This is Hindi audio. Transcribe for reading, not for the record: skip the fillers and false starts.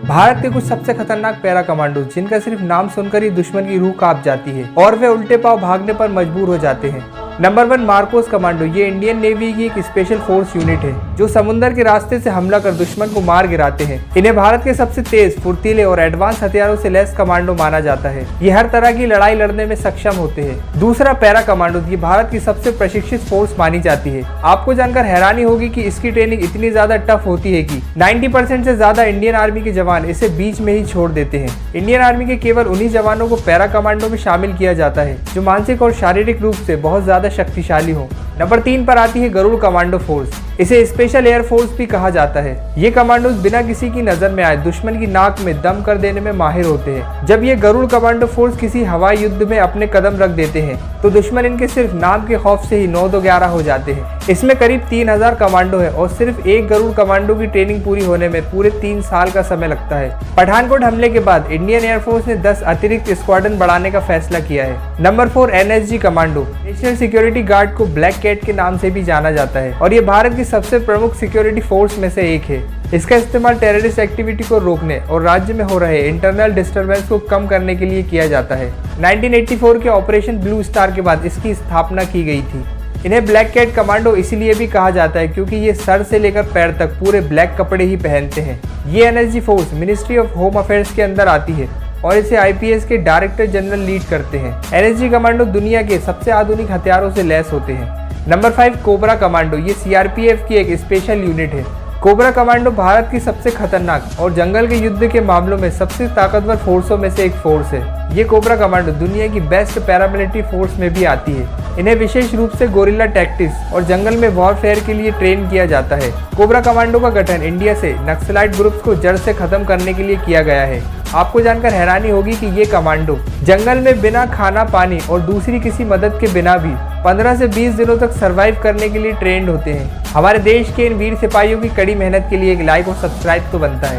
भारत के कुछ सबसे खतरनाक पैरा कमांडो जिनका सिर्फ नाम सुनकर ही दुश्मन की रूह कांप जाती है और वे उल्टे पांव भागने पर मजबूर हो जाते हैं। Number 1 Marcos commando. ये इंडियन नेवी की एक स्पेशल फोर्स यूनिट है जो समुद्र के रास्ते से हमला कर दुश्मन को मार गिराते हैं। इन्हें भारत के सबसे तेज, फुर्तीले और एडवांस हथियारों से लैस कमांडो माना जाता है। ये हर तरह की लड़ाई लड़ने में सक्षम होते हैं। दूसरा पैरा कमांडो। ये भारत की सबसे प्रशिक्षित फोर्स मानी जाती है। आपको जानकर हैरानी होगी कि इसकी ट्रेनिंग इतनी ज्यादा टफ होती है कि 90% से ज्यादा इंडियन आर्मी के जवान इसे बीच में ही छोड़ देते हैं। इंडियन आर्मी के केवल उन्हीं जवानों को पैरा कमांडो में शामिल किया जाता है जो मानसिक और शारीरिक रूप से बहुत ज्यादा शक्तिशाली हो। नंबर 3 पर आती है गरुड़ कमांडो फोर्स। इसे स्पेशल एयर फोर्स भी कहा जाता है। ये कमांडोज बिना किसी की नजर में आए दुश्मन की नाक में दम कर देने में माहिर होते हैं। जब ये गरुड़ कमांडो फोर्स किसी हवाई युद्ध में अपने कदम रख देते हैं तो दुश्मन इनके सिर्फ नाम के खौफ से ही 9-2-11 हो जाते हैं। इसमें करीब 3000 कमांडो है और सिर्फ एक गरुड़ कमांडो की ट्रेनिंग पूरी होने में पूरे 3 साल का समय लगता है। पठानकोट हमले के बाद इंडियन एयरफोर्स ने 10 अतिरिक्त स्क्वाड्रन बढ़ाने का फैसला किया है। Number 4 NSG commando. National security guard को ब्लैक कैट के नाम से भी जाना जाता है और ये भारत की सबसे प्रमुख सिक्योरिटी फोर्स में से एक है। इसका इस्तेमाल टेररिस्ट एक्टिविटी को रोकने और राज्य में हो रहे इंटरनल डिस्टर्बेंस को कम करने के लिए किया जाता है। 1984 के ऑपरेशन ब्लू स्टार के बाद इसकी स्थापना की गई थी। इन्हें ब्लैक कैट कमांडो इसीलिए भी कहा जाता है क्योंकि ये सर से लेकर पैर तक पूरे ब्लैक कपड़े ही पहनते हैं। ये NSG force ministry of home affairs के अंदर आती है और इसे IPS के डायरेक्टर जनरल लीड करते हैं। NSG कमांडो दुनिया के सबसे आधुनिक हथियारों से लैस होते हैं। Number 5 cobra commando. ये CRPF की एक स्पेशल यूनिट है। कोबरा कमांडो भारत की सबसे खतरनाक और जंगल के युद्ध के मामलों में सबसे ताकतवर फोर्सों में से एक फोर्स है। ये कोबरा कमांडो दुनिया की बेस्ट पैरामिलिट्री फोर्स में भी आती है। इन्हें विशेष रूप से गोरिल्ला टैक्टिक्स और जंगल में वॉरफेयर के लिए ट्रेन किया जाता है। कोबरा कमांडो का गठन इंडिया से नक्सलाइट ग्रुप्स को जड़ से खत्म करने के लिए किया गया है। आपको जानकर हैरानी होगी कि ये कमांडो जंगल में बिना खाना पानी और दूसरी किसी मदद के बिना भी 15 से 20 दिनों तक सरवाइव करने के लिए ट्रेंड होते हैं। हमारे देश के इन वीर सिपाहियों की कड़ी मेहनत के लिए एक लाइक और सब्सक्राइब तो बनता है।